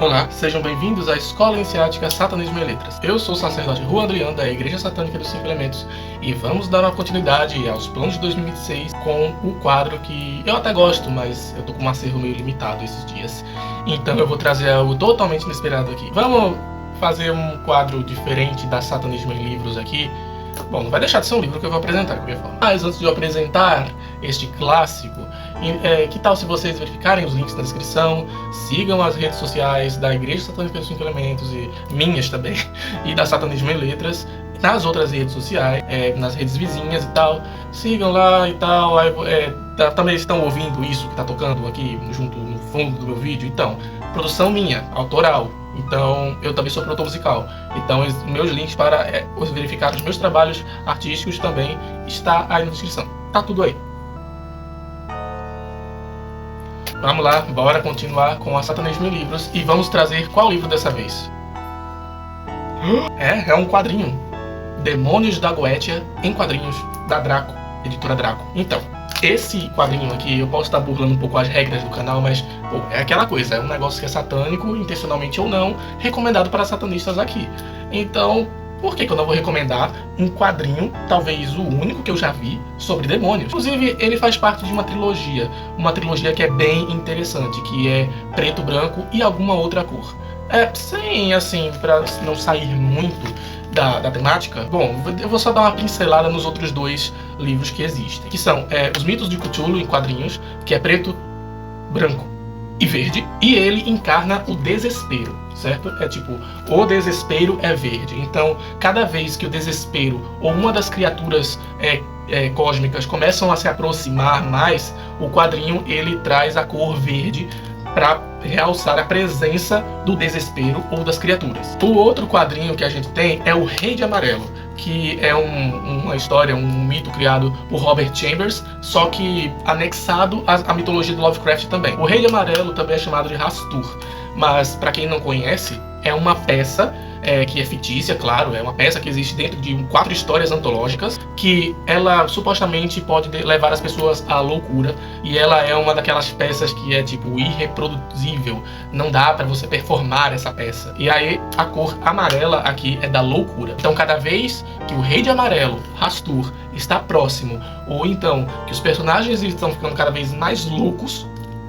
Olá, sejam bem-vindos à Escola Iniciática Satanismo e Letras. Eu sou o sacerdote Juan Adriano da Igreja Satânica dos Cinco Elementos e vamos dar uma continuidade aos planos de 2026 com o quadro que eu até gosto, mas eu tô com um acervo meio limitado esses dias. Então eu vou trazer algo totalmente inesperado aqui. Vamos fazer um quadro diferente da Satanismo em Livros aqui. Bom, não vai deixar de ser um livro que eu vou apresentar de qualquer forma. Mas antes de eu apresentar este clássico, que tal se vocês verificarem os links na descrição, sigam as redes sociais da Igreja Satânica dos Cinco Elementos e minhas também, e da Satanismo em Letras, nas outras redes sociais, nas redes vizinhas e tal. Sigam lá e tal. Também estão ouvindo isso que tá tocando aqui junto no fundo do meu vídeo? Então, produção minha, autoral. Então, eu também sou produtor musical. Então, os meus links para verificar os meus trabalhos artísticos também está aí na descrição. Tá tudo aí. Vamos lá, bora continuar com a Satanismo em Livros e vamos trazer qual livro dessa vez? É um quadrinho. Demônios da Goetia em quadrinhos da Draco, editora Draco. Então, esse quadrinho aqui, eu posso estar burlando um pouco as regras do canal, mas pô, é aquela coisa, é um negócio que é satânico, intencionalmente ou não, recomendado para satanistas aqui. Então, por que eu não vou recomendar um quadrinho, talvez o único que eu já vi, sobre demônios? Inclusive, ele faz parte de uma trilogia que é bem interessante, que é preto, branco e alguma outra cor. Sem, assim, para não sair muito da temática, bom, eu vou só dar uma pincelada nos outros dois livros que existem, que são Os Mitos de Cthulhu em quadrinhos, que é preto, branco e verde, e ele encarna o desespero, certo? É tipo, o desespero é verde. Então, cada vez que o desespero ou uma das criaturas cósmicas começam a se aproximar mais, o quadrinho ele traz a cor verde para realçar a presença do desespero ou das criaturas. O outro quadrinho que a gente tem é o Rei de Amarelo, que é uma história, um mito criado por Robert Chambers, só que anexado à mitologia do Lovecraft também. O Rei de Amarelo também é chamado de Hastur, mas para quem não conhece, é uma peça que é fictícia, claro, é uma peça que existe dentro de 4 histórias antológicas, que ela supostamente pode levar as pessoas à loucura, e ela é uma daquelas peças que é tipo irreproduzível, não dá pra você performar essa peça. E aí a cor amarela aqui é da loucura. Então cada vez que o Rei de Amarelo, Hastur, está próximo, ou então que os personagens estão ficando cada vez mais loucos,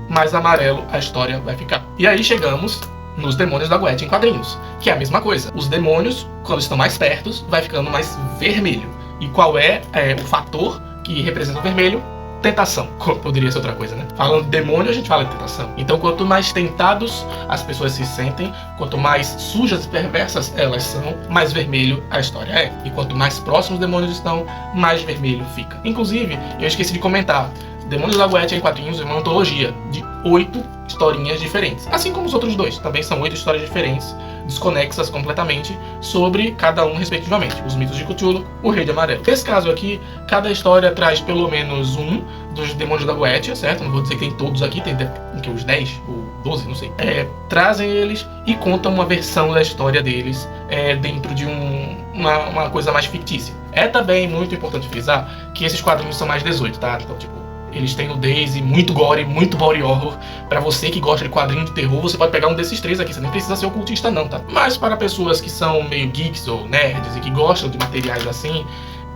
mais amarelo a história vai ficar. E aí chegamos nos Demônios da Goetia em quadrinhos, que é a mesma coisa. Os demônios, quando estão mais perto, vai ficando mais vermelho. E qual é o fator que representa o vermelho? Tentação. Poderia ser outra coisa, né? Falando de demônio, a gente fala de tentação. Então, quanto mais tentados as pessoas se sentem, quanto mais sujas e perversas elas são, mais vermelho a história é. E quanto mais próximos os demônios estão, mais vermelho fica. Inclusive, eu esqueci de comentar, Demônios da Goetia em quadrinhos é uma antologia de 8 historinhas diferentes. Assim como os outros dois, também são 8 histórias diferentes, desconexas completamente, sobre cada um respectivamente. Os Mitos de Cthulhu, o Rei de Amarelo. Nesse caso aqui, cada história traz pelo menos um dos Demônios da Goetia, certo? Não vou dizer que tem todos aqui, tem uns 10 ou 12, não sei. Trazem eles e contam uma versão da história deles dentro de uma coisa mais fictícia. É também muito importante frisar que esses quadrinhos são mais 18, tá? Então, tipo, eles têm nudez e muito gore, muito body horror. Pra você que gosta de quadrinho de terror, você pode pegar um desses 3 aqui. Você nem precisa ser ocultista não, tá? Mas para pessoas que são meio geeks ou nerds e que gostam de materiais assim,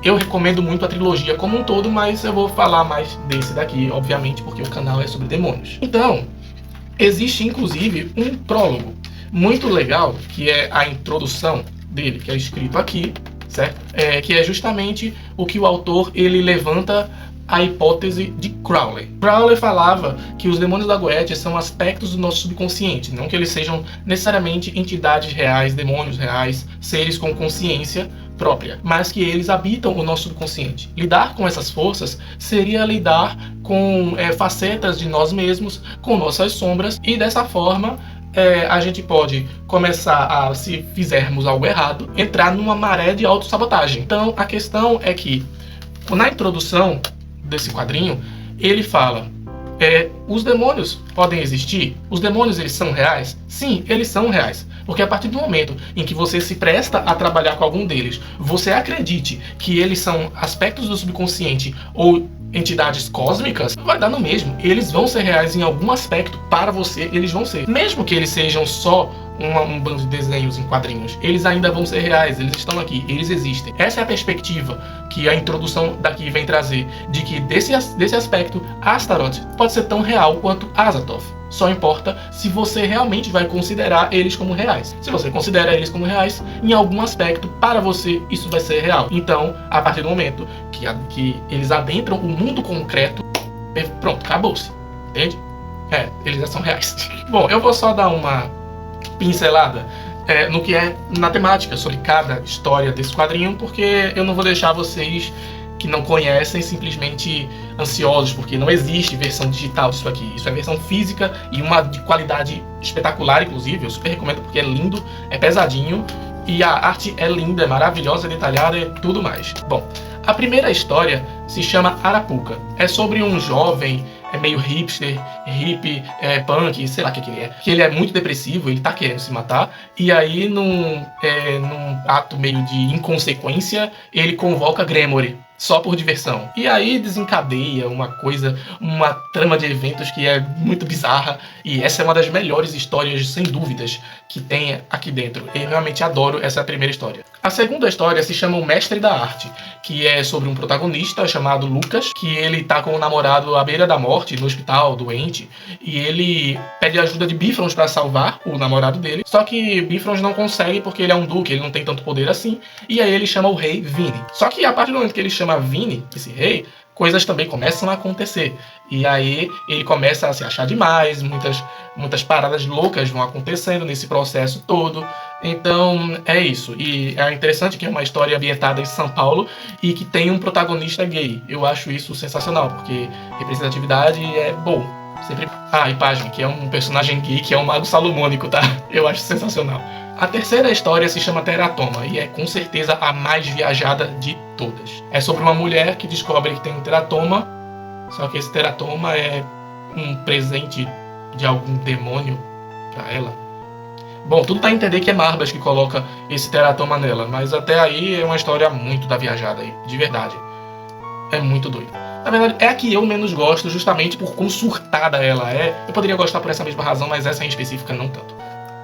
eu recomendo muito a trilogia como um todo, mas eu vou falar mais desse daqui, obviamente, porque o canal é sobre demônios. Então, existe inclusive um prólogo muito legal, que é a introdução dele, que é escrito aqui, certo? Que é justamente o que o autor ele levanta a hipótese de Crowley. Crowley falava que os demônios da Goetia são aspectos do nosso subconsciente, não que eles sejam necessariamente entidades reais, demônios reais, seres com consciência própria, mas que eles habitam o nosso subconsciente. Lidar com essas forças seria lidar com facetas de nós mesmos, com nossas sombras, e dessa forma a gente pode começar a, se fizermos algo errado, entrar numa maré de autossabotagem. Então a questão é que, na introdução desse quadrinho, ele fala os demônios podem existir? Os demônios, eles são reais? Sim, eles são reais. Porque a partir do momento em que você se presta a trabalhar com algum deles, você acredite que eles são aspectos do subconsciente ou entidades cósmicas, vai dar no mesmo. Eles vão ser reais em algum aspecto para você, eles vão ser. Mesmo que eles sejam só um bando de desenhos em quadrinhos, eles ainda vão ser reais, eles estão aqui, eles existem. Essa é a perspectiva que a introdução daqui vem trazer, de que desse aspecto, Astaroth pode ser tão real quanto Azathoth. Só importa se você realmente vai considerar eles como reais. Se você considera eles como reais, em algum aspecto, para você, isso vai ser real. Então, a partir do momento que eles adentram o mundo concreto, pronto, acabou-se. Entende? Eles já são reais. Bom, eu vou só dar uma pincelada no que é na temática sobre cada história desse quadrinho, porque eu não vou deixar vocês que não conhecem simplesmente ansiosos, porque não existe versão digital disso aqui. Isso é versão física e uma de qualidade espetacular, inclusive. Eu super recomendo porque é lindo, é pesadinho e a arte é linda, é maravilhosa, é detalhada e tudo mais. Bom, a primeira história se chama Arapuca. É sobre um jovem meio hipster, hippie, punk, sei lá o que ele é. Que ele é muito depressivo, ele tá querendo se matar. E aí, num ato meio de inconsequência, ele convoca Gremory. Só por diversão. E aí desencadeia uma trama de eventos que é muito bizarra. E essa é uma das melhores histórias, sem dúvidas, que tem aqui dentro. Eu realmente adoro essa primeira história. A segunda história se chama O Mestre da Arte, que é sobre um protagonista chamado Lucas, que ele tá com o namorado à beira da morte, no hospital, doente, e ele pede ajuda de Bifrons para salvar o namorado dele. Só que Bifrons não consegue porque ele é um duque, ele não tem tanto poder assim, e aí ele chama o rei Vini. Só que a partir do momento que ele chama Vini, esse rei, coisas também começam a acontecer. E aí ele começa a se achar demais, muitas paradas loucas vão acontecendo nesse processo todo. Então é isso. E é interessante que é uma história ambientada em São Paulo e que tem um protagonista gay. Eu acho isso sensacional, porque representatividade é bom. Sempre... e Página, que é um personagem gay, que é um mago salomônico, tá? Eu acho sensacional. A terceira história se chama Teratoma e é com certeza a mais viajada de todas. É sobre uma mulher que descobre que tem um teratoma, só que esse teratoma é um presente de algum demônio pra ela. Bom, tudo tá a entender que é Marbas que coloca esse teratoma nela, mas até aí é uma história muito da viajada aí, de verdade. É muito doido. Na verdade, é a que eu menos gosto, justamente por quão surtada ela é. Eu poderia gostar por essa mesma razão, mas essa em específica não tanto.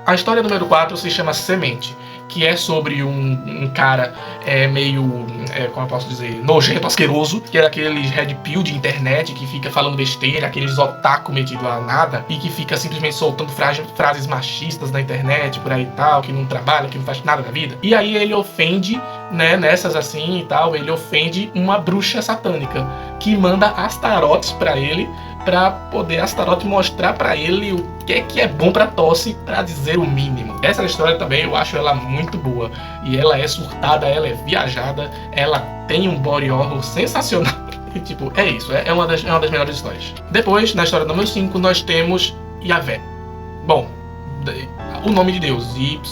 A história número 4 se chama Semente, que é sobre um cara meio, como eu posso dizer, nojento, asqueroso, que é aqueles red pill de internet que fica falando besteira, aqueles otaku metido a nada, e que fica simplesmente soltando frases machistas na internet, por aí e tal, que não trabalha, que não faz nada da vida. E aí ele ofende, né, nessas assim e tal, ele ofende uma bruxa satânica, que manda Astaroth pra ele, pra poder Astaroth mostrar pra ele o que é bom pra tosse, pra dizer o mínimo. Essa história também eu acho ela muito boa. E ela é surtada, ela é viajada, ela tem um body horror sensacional. E tipo, é isso, é uma das melhores histórias. Depois, na história número 5, nós temos Yahvé. Bom, o nome de Deus, YWYH.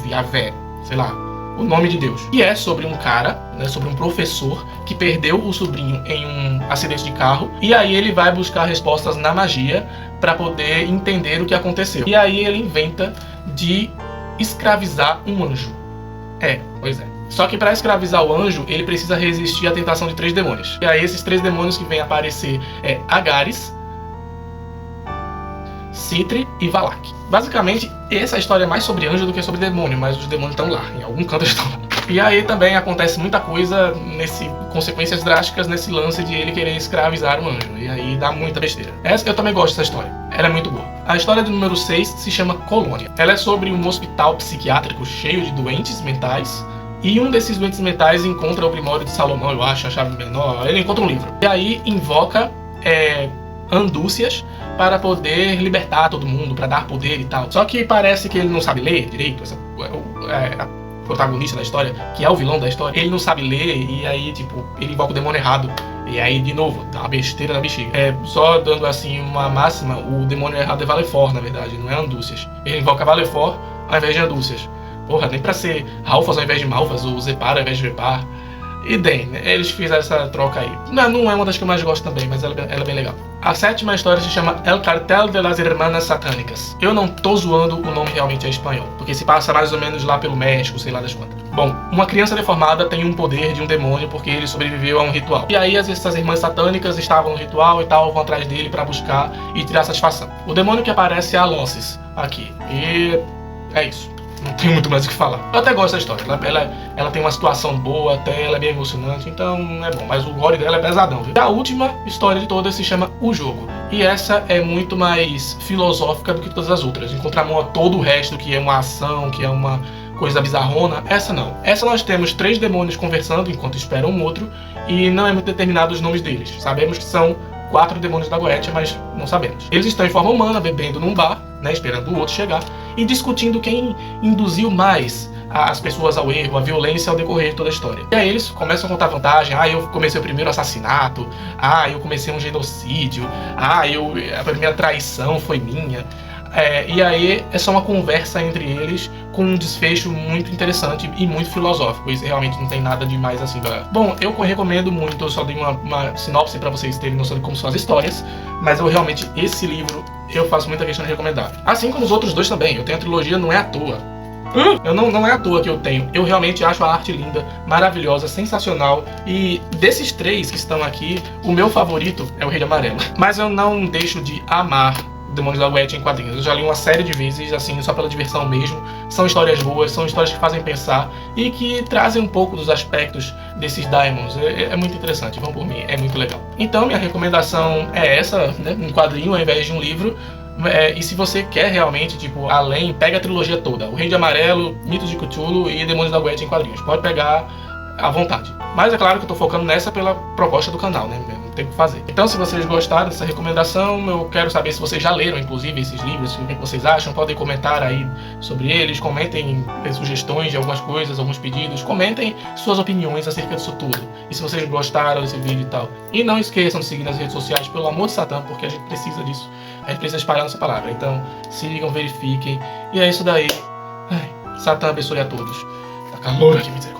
Yahvé, sei lá. O nome de Deus. E é sobre um cara, né, sobre um professor que perdeu o sobrinho em um acidente de carro. E aí ele vai buscar respostas na magia para poder entender o que aconteceu. E aí ele inventa de escravizar um anjo. Pois é. Só que para escravizar o anjo, ele precisa resistir à tentação de 3 demônios. E aí esses 3 demônios que vêm aparecer é Agares, Citri e Valak. Basicamente, essa história é mais sobre anjo do que sobre demônio, mas os demônios estão lá, em algum canto estão lá. E aí também acontece muita coisa, consequências drásticas nesse lance de ele querer escravizar o anjo. E aí dá muita besteira. Eu também gosto dessa história, ela é muito boa. A história do número 6 se chama Colônia. Ela é sobre um hospital psiquiátrico cheio de doentes mentais. E um desses doentes mentais encontra o Grimório de Salomão, eu acho, a chave menor. Ele encontra um livro. E aí invoca Andúcias para poder libertar todo mundo, para dar poder e tal. Só que parece que ele não sabe ler direito. A protagonista da história, que é o vilão da história, ele não sabe ler e aí, tipo, ele invoca o demônio errado. E aí, de novo, dá uma besteira na bexiga. Só dando, assim, uma máxima, o demônio errado é Valefor, na verdade, não é Andúcias. Ele invoca Valefor ao invés de Andúcias. Porra, nem pra ser Ralfas ao invés de Malfas, ou Zepar ao invés de Vepar. E bem, né, eles fizeram essa troca aí. Não é uma das que eu mais gosto também, mas ela é bem legal. A 7ª história se chama El Cartel de las Hermanas Satânicas. Eu não tô zoando, o nome realmente é espanhol, porque se passa mais ou menos lá pelo México, sei lá das quantas. Bom, uma criança deformada tem um poder de um demônio porque ele sobreviveu a um ritual. E aí essas irmãs satânicas estavam no ritual e tal, vão atrás dele pra buscar e tirar satisfação. O demônio que aparece é a Alonsis aqui. E é isso. Não tem muito mais o que falar. Eu até gosto da história. Ela tem uma situação boa, até ela é bem emocionante, então é bom. Mas o gore dela é pesadão, viu? A última história de todas se chama O Jogo. E essa é muito mais filosófica do que todas as outras. Em contramão a todo o resto, que é uma ação, que é uma coisa bizarrona, essa não. Essa nós temos 3 demônios conversando enquanto esperam um outro, e não é muito determinado os nomes deles. Sabemos que são 4 demônios da Goetia, mas não sabemos. Eles estão em forma humana, bebendo num bar, né, esperando o outro chegar, e discutindo quem induziu mais as pessoas ao erro, à violência ao decorrer de toda a história. E aí eles começam a contar vantagem. Eu comecei o primeiro assassinato. Eu comecei um genocídio. A primeira traição foi minha. E aí é só uma conversa entre eles com um desfecho muito interessante e muito filosófico. Isso realmente não tem nada demais assim. Bom, eu recomendo muito, eu só dei uma sinopse para vocês terem noção de como são as histórias, mas eu realmente, esse livro, eu faço muita questão de recomendar. Assim como os outros 2 também, eu tenho a trilogia, não é à toa. Não é à toa que eu tenho. Eu realmente acho a arte linda, maravilhosa, sensacional. E desses 3 que estão aqui, o meu favorito é o Rei de Amarelo. Mas eu não deixo de amar Demônios da Goetia em quadrinhos. Eu já li uma série de vezes, assim, só pela diversão mesmo. São histórias boas, são histórias que fazem pensar e que trazem um pouco dos aspectos desses Daimons. É muito interessante, vão por mim, é muito legal. Então minha recomendação é essa, né? Um quadrinho ao invés de um livro. E se você quer realmente, tipo, além, pega a trilogia toda. O Rei de Amarelo, Mitos de Cthulhu e Demônios da Goetia em quadrinhos. Pode pegar à vontade. Mas é claro que eu tô focando nessa pela proposta do canal, né? Não tem o que fazer. Então, se vocês gostaram dessa recomendação, eu quero saber se vocês já leram, inclusive, esses livros, o que vocês acham. Podem comentar aí sobre eles, comentem sugestões de algumas coisas, alguns pedidos, comentem suas opiniões acerca disso tudo. E se vocês gostaram desse vídeo e tal. E não esqueçam de seguir nas redes sociais, pelo amor de Satã, porque a gente precisa disso. A gente precisa espalhar nossa palavra. Então, sigam, verifiquem. E é isso daí. Satã abençoe a todos. Tá calor aqui, me dizer.